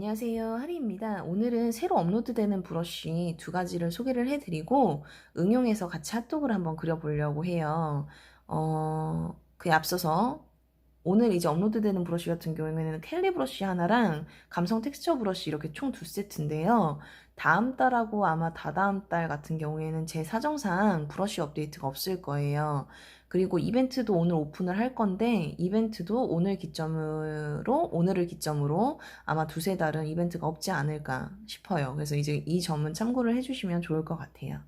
안녕하세요, 하리입니다. 오늘은 새로 업로드되는 브러쉬 두 가지를 소개를 해드리고 응용해서 같이 핫도그를 한번 그려보려고 해요. 그에 앞서서 오늘 이제 업로드되는 브러쉬 같은 경우에는 캘리 브러쉬 하나랑 감성 텍스처 브러쉬 이렇게 총 두 세트인데요. 다음 달하고 아마 다다음 달 같은 경우에는 제 사정상 브러쉬 업데이트가 없을 거예요. 그리고 이벤트도 오늘 오픈을 할 건데 이벤트도 오늘을 기점으로 아마 두세 달은 이벤트가 없지 않을까 싶어요. 그래서 이제 이 점은 참고를 해주시면 좋을 것 같아요.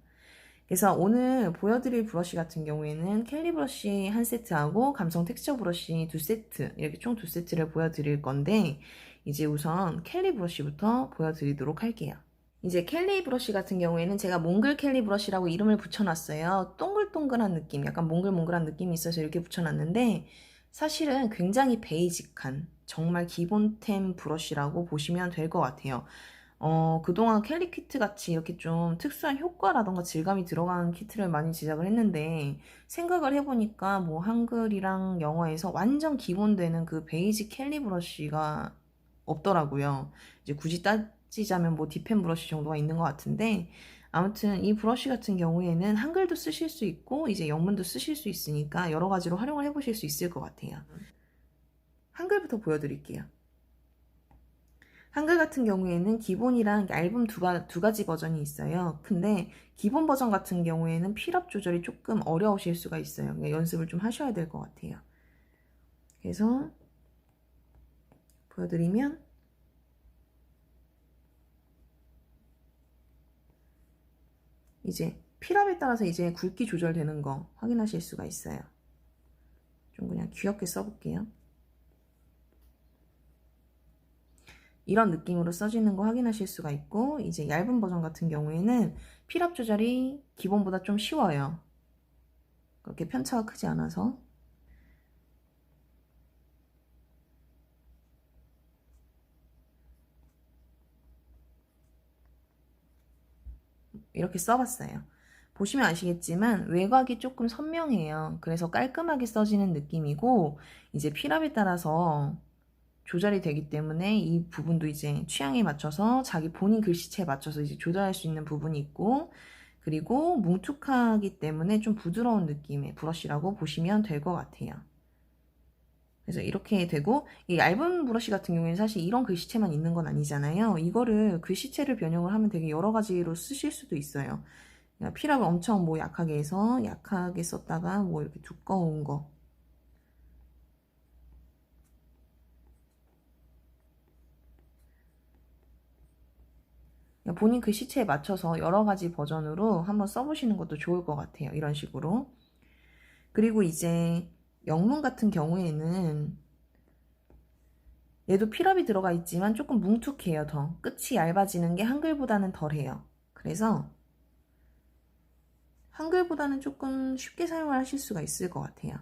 그래서 오늘 보여드릴 브러쉬 같은 경우에는 캘리 브러쉬 한 세트하고 감성 텍스처 브러쉬 두 세트, 이렇게 총 두 세트를 보여드릴 건데 이제 우선 캘리 브러쉬부터 보여드리도록 할게요. 이제 캘리 브러쉬 같은 경우에는 제가 몽글 캘리 브러쉬라고 이름을 붙여놨어요. 동글동글한 느낌, 약간 몽글몽글한 느낌이 있어서 이렇게 붙여놨는데 사실은 굉장히 베이직한 정말 기본템 브러쉬라고 보시면 될 것 같아요. 그동안 캘리 키트 같이 이렇게 좀 특수한 효과라던가 질감이 들어가는 키트를 많이 제작을 했는데 생각을 해보니까 뭐 한글이랑 영어에서 완전 기본되는 그 베이직 캘리 브러쉬가 없더라고요. 이제 굳이 따지자면 뭐 딥펜 브러쉬 정도가 있는 것 같은데 아무튼 이 브러쉬 같은 경우에는 한글도 쓰실 수 있고 이제 영문도 쓰실 수 있으니까 여러 가지로 활용을 해보실 수 있을 것 같아요. 한글부터 보여드릴게요. 한글 같은 경우에는 기본이랑 얇은 두 가지 버전이 있어요. 근데 기본 버전 같은 경우에는 필업 조절이 조금 어려우실 수가 있어요. 그러니까 연습을 좀 하셔야 될 것 같아요. 그래서 보여드리면 이제 필압에 따라서 이제 굵기 조절되는 거 확인하실 수가 있어요. 좀 그냥 귀엽게 써볼게요. 이런 느낌으로 써지는 거 확인하실 수가 있고 이제 얇은 버전 같은 경우에는 필압 조절이 기본보다 좀 쉬워요. 그렇게 편차가 크지 않아서 이렇게 써봤어요. 보시면 아시겠지만 외곽이 조금 선명해요. 그래서 깔끔하게 써지는 느낌이고 이제 필압에 따라서 조절이 되기 때문에 이 부분도 이제 취향에 맞춰서 자기 본인 글씨체에 맞춰서 이제 조절할 수 있는 부분이 있고 그리고 뭉툭하기 때문에 좀 부드러운 느낌의 브러쉬라고 보시면 될 것 같아요. 그래서 이렇게 되고 이 얇은 브러쉬 같은 경우에는 사실 이런 글씨체만 있는 건 아니잖아요. 이거를 글씨체를 변형을 하면 되게 여러 가지로 쓰실 수도 있어요. 그러니까 필압을 엄청 뭐 약하게 해서 약하게 썼다가 뭐 이렇게 두꺼운 거 본인 글씨체에 맞춰서 여러 가지 버전으로 한번 써보시는 것도 좋을 것 같아요. 이런 식으로. 그리고 이제 영문 같은 경우에는 얘도 필업이 들어가 있지만 조금 뭉툭해요. 더 끝이 얇아지는 게 한글보다는 덜해요. 그래서 한글보다는 조금 쉽게 사용을 하실 수가 있을 것 같아요.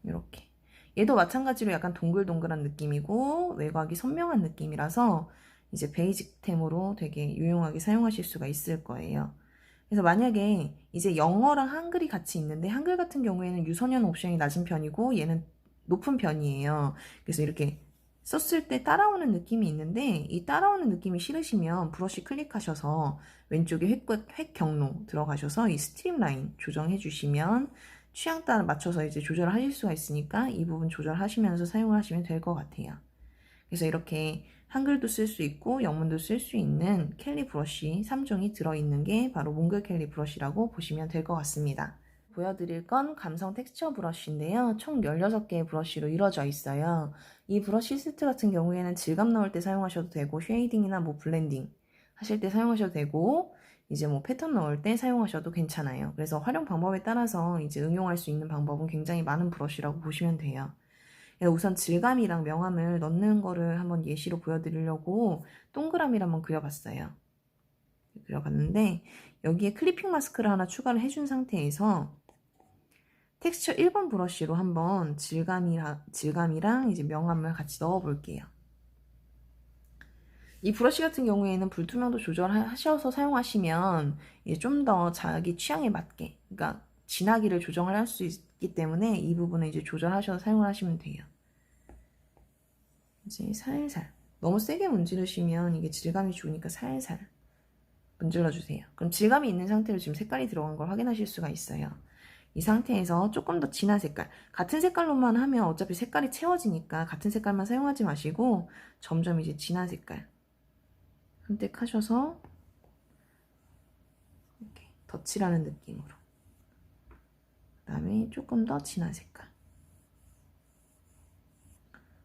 이렇게 얘도 마찬가지로 약간 동글동글한 느낌이고 외곽이 선명한 느낌이라서 이제 베이직템으로 되게 유용하게 사용하실 수가 있을 거예요. 그래서 만약에 이제 영어랑 한글이 같이 있는데 한글 같은 경우에는 유선형 옵션이 낮은 편이고 얘는 높은 편이에요. 그래서 이렇게 썼을 때 따라오는 느낌이 있는데 이 따라오는 느낌이 싫으시면 브러쉬 클릭하셔서 왼쪽에 획 경로 들어가셔서 이 스트림라인 조정해 주시면 취향 따라 맞춰서 이제 조절을 하실 수가 있으니까 이 부분 조절하시면서 사용을 하시면 될 것 같아요. 그래서 이렇게 한글도 쓸 수 있고 영문도 쓸 수 있는 캘리 브러쉬 3종이 들어있는 게 바로 몽글 캘리 브러쉬라고 보시면 될 것 같습니다. 보여드릴 건 감성 텍스처 브러쉬인데요. 총 16개의 브러쉬로 이루어져 있어요. 이 브러쉬 세트 같은 경우에는 질감 넣을 때 사용하셔도 되고 쉐이딩이나 뭐 블렌딩 하실 때 사용하셔도 되고 이제 뭐 패턴 넣을 때 사용하셔도 괜찮아요. 그래서 활용 방법에 따라서 이제 응용할 수 있는 방법은 굉장히 많은 브러쉬라고 보시면 돼요. 우선 질감이랑 명암을 넣는 거를 한번 예시로 보여드리려고 동그라미를 한번 그려봤어요. 그려봤는데 여기에 클리핑 마스크를 하나 추가를 해준 상태에서 텍스처 1번 브러쉬로 한번 질감이랑 이제 명암을 같이 넣어볼게요. 이 브러쉬 같은 경우에는 불투명도 조절하셔서 사용하시면 좀 더 자기 취향에 맞게, 그러니까 진하기를 조정을 할 수 있기 때문에 이 부분을 이제 조절하셔서 사용을 하시면 돼요. 이제 살살, 너무 세게 문지르시면 이게 질감이 좋으니까 살살 문질러주세요. 그럼 질감이 있는 상태로 지금 색깔이 들어간 걸 확인하실 수가 있어요. 이 상태에서 조금 더 진한 색깔, 같은 색깔로만 하면 어차피 색깔이 채워지니까 같은 색깔만 사용하지 마시고 점점 이제 진한 색깔 선택하셔서 이렇게 덧칠하는 느낌으로, 그 다음에 조금 더 진한 색깔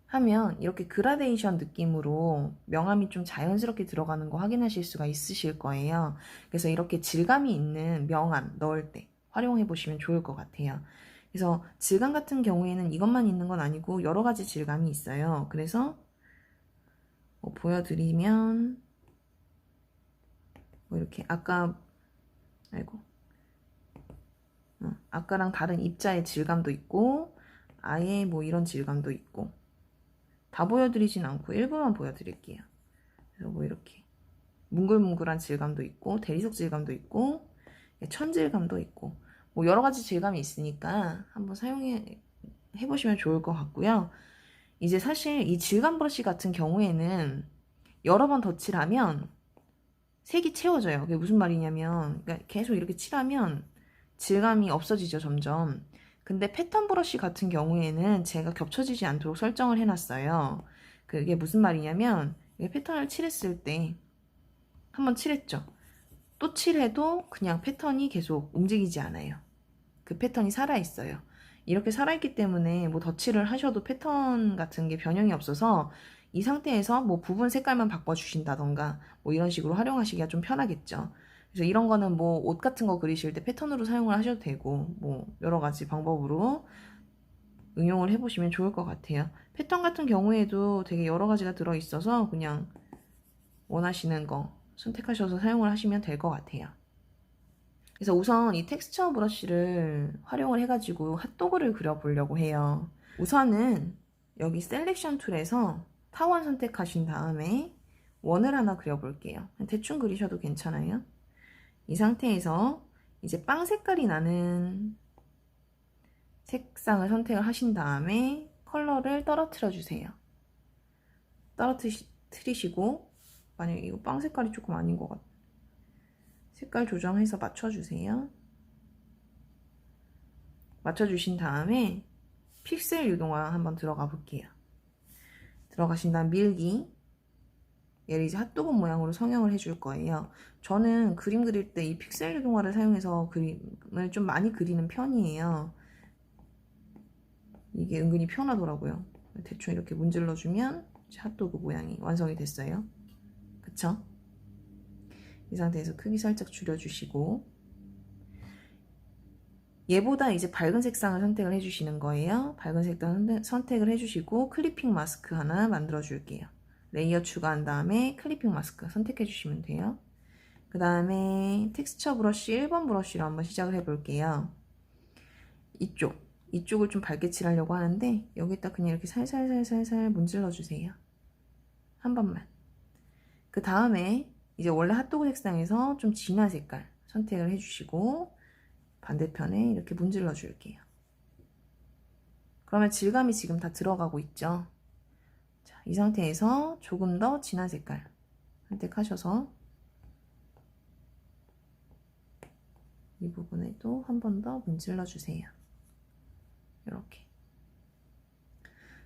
하면 이렇게 그라데이션 느낌으로 명암이 좀 자연스럽게 들어가는 거 확인하실 수가 있으실 거예요. 그래서 이렇게 질감이 있는 명암 넣을 때 활용해 보시면 좋을 것 같아요. 그래서 질감 같은 경우에는 이것만 있는 건 아니고 여러 가지 질감이 있어요. 그래서 뭐 보여드리면 뭐 이렇게 아까랑 다른 입자의 질감도 있고 아예 뭐 이런 질감도 있고, 다 보여드리진 않고 일부만 보여드릴게요. 그래서 뭐 이렇게 뭉글뭉글한 질감도 있고 대리석 질감도 있고 천질감도 있고 뭐 여러 가지 질감이 있으니까 한번 사용해 보시면 좋을 것 같고요. 이제 사실 이 질감 브러쉬 같은 경우에는 여러 번 덧칠하면 색이 채워져요. 그게 무슨 말이냐면, 그러니까 계속 이렇게 칠하면 질감이 없어지죠, 점점. 근데 패턴 브러쉬 같은 경우에는 제가 겹쳐지지 않도록 설정을 해놨어요. 그게 무슨 말이냐면, 패턴을 칠했을 때 한번 칠했죠. 또 칠해도 그냥 패턴이 계속 움직이지 않아요. 그 패턴이 살아있어요. 이렇게 살아있기 때문에 뭐 덧칠을 하셔도 패턴 같은 게 변형이 없어서 이 상태에서 뭐 부분 색깔만 바꿔주신다던가 뭐 이런 식으로 활용하시기가 좀 편하겠죠. 그래서 이런 거는 뭐 옷 같은 거 그리실 때 패턴으로 사용을 하셔도 되고 뭐 여러 가지 방법으로 응용을 해보시면 좋을 것 같아요. 패턴 같은 경우에도 되게 여러 가지가 들어있어서 그냥 원하시는 거 선택하셔서 사용을 하시면 될 것 같아요. 그래서 우선 이 텍스처 브러쉬를 활용을 해가지고 핫도그를 그려보려고 해요. 우선은 여기 셀렉션 툴에서 타원 선택하신 다음에 원을 하나 그려볼게요. 대충 그리셔도 괜찮아요. 이 상태에서 이제 빵 색깔이 나는 색상을 선택을 하신 다음에 컬러를 떨어뜨려 주세요. 떨어뜨리시고, 만약에 이거 빵 색깔이 조금 아닌 것 같아요. 색깔 조정해서 맞춰주세요. 맞춰주신 다음에 픽셀 유동화 한번 들어가 볼게요. 들어가신 다음 밀기, 얘를 이제 핫도그 모양으로 성형을 해줄 거예요. 저는 그림 그릴 때 이 픽셀 유동화를 사용해서 그림을 좀 많이 그리는 편이에요. 이게 은근히 편하더라고요. 대충 이렇게 문질러주면 핫도그 모양이 완성이 됐어요. 그쵸? 이 상태에서 크기 살짝 줄여주시고, 얘보다 이제 밝은 색상을 선택을 해주시는 거예요. 밝은 색상 선택을 해주시고 클리핑 마스크 하나 만들어 줄게요. 레이어 추가한 다음에 클리핑 마스크 선택해 주시면 돼요. 그 다음에 텍스처 브러쉬 1번 브러쉬로 한번 시작을 해 볼게요. 이쪽을 좀 밝게 칠하려고 하는데 여기다 그냥 이렇게 살살살살살 문질러 주세요. 한 번만. 그 다음에 이제 원래 핫도그 색상에서 좀 진한 색깔 선택을 해주시고 반대편에 이렇게 문질러 줄게요. 그러면 질감이 지금 다 들어가고 있죠. 자, 이 상태에서 조금 더 진한 색깔 선택하셔서 이 부분에도 한 번 더 문질러 주세요. 이렇게.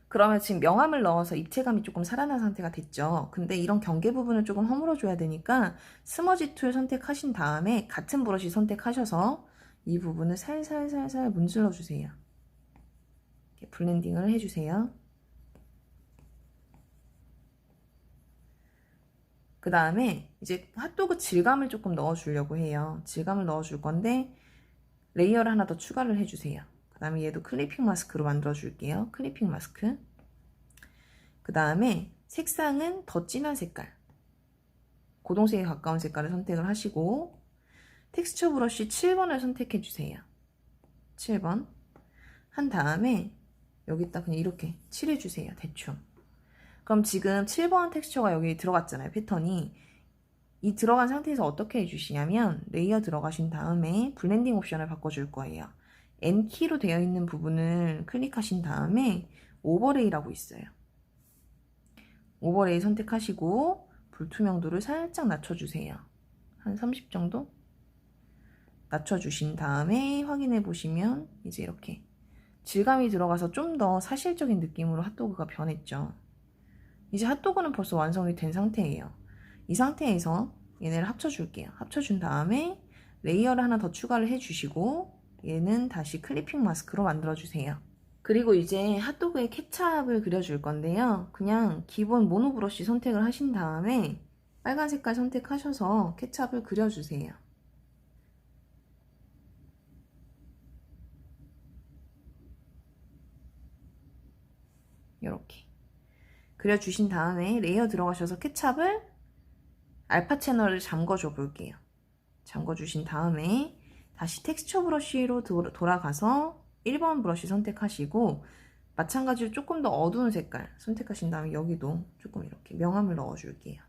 그러면 지금 명암을 넣어서 입체감이 조금 살아난 상태가 됐죠. 근데 이런 경계 부분을 조금 허물어 줘야 되니까 스머지 툴 선택하신 다음에 같은 브러쉬 선택하셔서 이 부분을 살살살살 문질러 주세요. 이렇게 블렌딩을 해주세요. 그 다음에 이제 핫도그 질감을 조금 넣어 주려고 해요. 질감을 넣어 줄 건데 레이어를 하나 더 추가를 해주세요. 그 다음에 얘도 클리핑 마스크로 만들어 줄게요. 클리핑 마스크. 그 다음에 색상은 더 진한 색깔, 고동색에 가까운 색깔을 선택을 하시고 텍스처 브러쉬 7번을 선택해 주세요. 7번 한 다음에 여기다 그냥 이렇게 칠해 주세요. 대충. 그럼 지금 7번 텍스처가 여기 들어갔잖아요. 패턴이. 이 들어간 상태에서 어떻게 해주시냐면 레이어 들어가신 다음에 블렌딩 옵션을 바꿔줄 거예요. N키로 되어 있는 부분을 클릭하신 다음에 오버레이라고 있어요. 오버레이 선택하시고 불투명도를 살짝 낮춰주세요. 한 30 정도? 낮춰주신 다음에 확인해 보시면 이제 이렇게 질감이 들어가서 좀 더 사실적인 느낌으로 핫도그가 변했죠. 이제 핫도그는 벌써 완성이 된 상태예요. 이 상태에서 얘네를 합쳐줄게요. 합쳐준 다음에 레이어를 하나 더 추가를 해주시고 얘는 다시 클리핑 마스크로 만들어주세요. 그리고 이제 핫도그에 케찹을 그려줄 건데요. 그냥 기본 모노 브러쉬 선택을 하신 다음에 빨간 색깔 선택하셔서 케찹을 그려주세요. 이렇게 그려주신 다음에 레이어 들어가셔서 케찹을 알파 채널을 잠궈줘 볼게요. 잠궈주신 다음에 다시 텍스처 브러쉬로 돌아가서 1번 브러쉬 선택하시고 마찬가지로 조금 더 어두운 색깔 선택하신 다음에 여기도 조금 이렇게 명암을 넣어줄게요.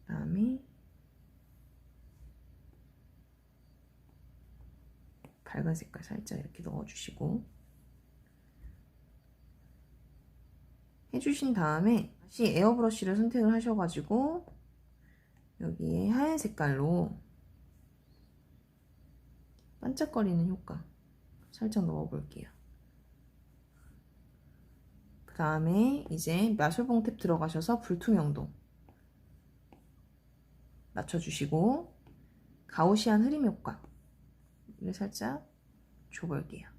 그 다음에 밝은 색깔 살짝 이렇게 넣어주시고 해주신 다음에 다시 에어브러쉬를 선택을 하셔가지고 여기에 하얀 색깔로 반짝거리는 효과 살짝 넣어볼게요. 그 다음에 이제 마술봉 탭 들어가셔서 불투명도 낮춰주시고 가우시안 흐림 효과를 살짝 줘볼게요.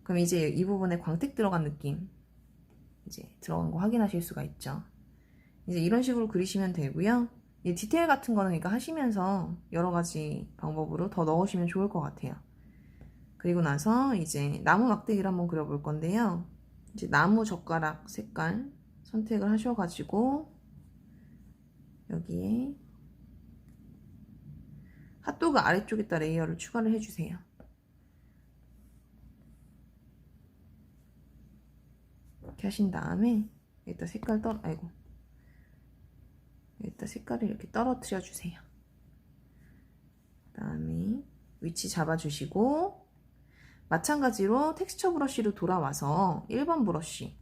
그럼 이제 이 부분에 광택 들어간 느낌 이제 들어간 거 확인하실 수가 있죠. 이제 이런 식으로 그리시면 되고요. 이 디테일 같은 거는 그러니까 하시면서 여러 가지 방법으로 더 넣으시면 좋을 것 같아요. 그리고 나서 이제 나무 막대기를 한번 그려볼 건데요. 이제 나무 젓가락 색깔 선택을 하셔가지고 여기에 핫도그 아래쪽에다 레이어를 추가를 해주세요. 이렇게 하신 다음에 여기다 색깔 여기다 색깔을 이렇게 떨어뜨려 주세요. 그 다음에 위치 잡아주시고 마찬가지로 텍스처 브러쉬로 돌아와서 1번 브러쉬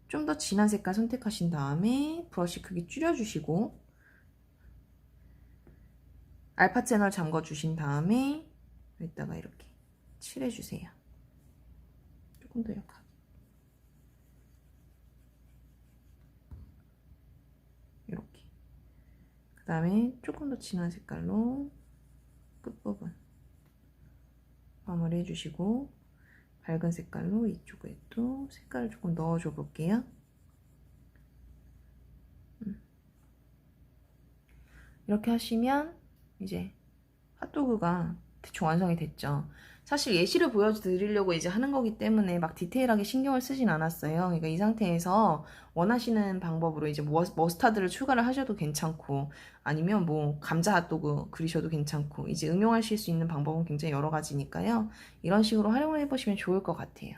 좀 더 진한 색깔 선택하신 다음에 브러쉬 크기 줄여주시고 알파 채널 잠궈주신 다음에 여기다가 이렇게 칠해주세요. 조금 더 약하게. 이렇게. 그 다음에 조금 더 진한 색깔로 끝부분 마무리 해주시고 밝은 색깔로 이쪽에 또 색깔을 조금 넣어줘 볼게요. 이렇게 하시면 이제 핫도그가 대충 완성이 됐죠. 사실 예시를 보여드리려고 이제 하는 거기 때문에 막 디테일하게 신경을 쓰진 않았어요. 그러니까 이 상태에서 원하시는 방법으로 이제 머스타드를 추가를 하셔도 괜찮고 아니면 뭐 감자 핫도그 그리셔도 괜찮고 이제 응용하실 수 있는 방법은 굉장히 여러 가지니까요. 이런 식으로 활용을 해보시면 좋을 것 같아요.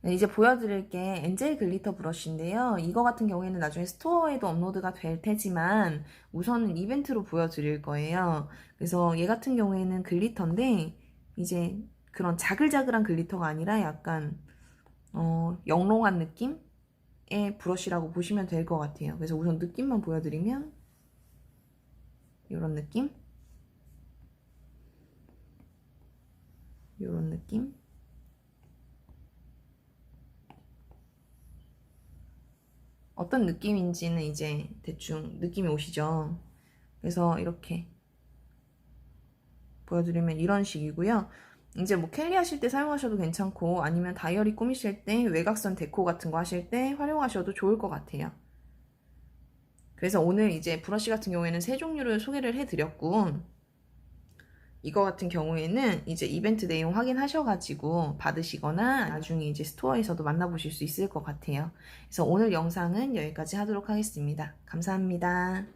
이제 보여드릴 게 엔젤 글리터 브러쉬인데요. 이거 같은 경우에는 나중에 스토어에도 업로드가 될 테지만 우선은 이벤트로 보여드릴 거예요. 그래서 얘 같은 경우에는 글리터인데 이제 그런 자글자글한 글리터가 아니라 약간 영롱한 느낌의 브러쉬라고 보시면 될 것 같아요. 그래서 우선 느낌만 보여드리면 이런 느낌, 이런 느낌. 어떤 느낌인지는 이제 대충 느낌이 오시죠. 그래서 이렇게 보여드리면 이런 식이고요. 이제 뭐 캘리 하실 때 사용하셔도 괜찮고 아니면 다이어리 꾸미실 때 외곽선 데코 같은 거 하실 때 활용하셔도 좋을 것 같아요. 그래서 오늘 이제 브러쉬 같은 경우에는 세 종류를 소개를 해드렸고 이거 같은 경우에는 이제 이벤트 내용 확인하셔가지고 받으시거나 나중에 이제 스토어에서도 만나보실 수 있을 것 같아요. 그래서 오늘 영상은 여기까지 하도록 하겠습니다. 감사합니다.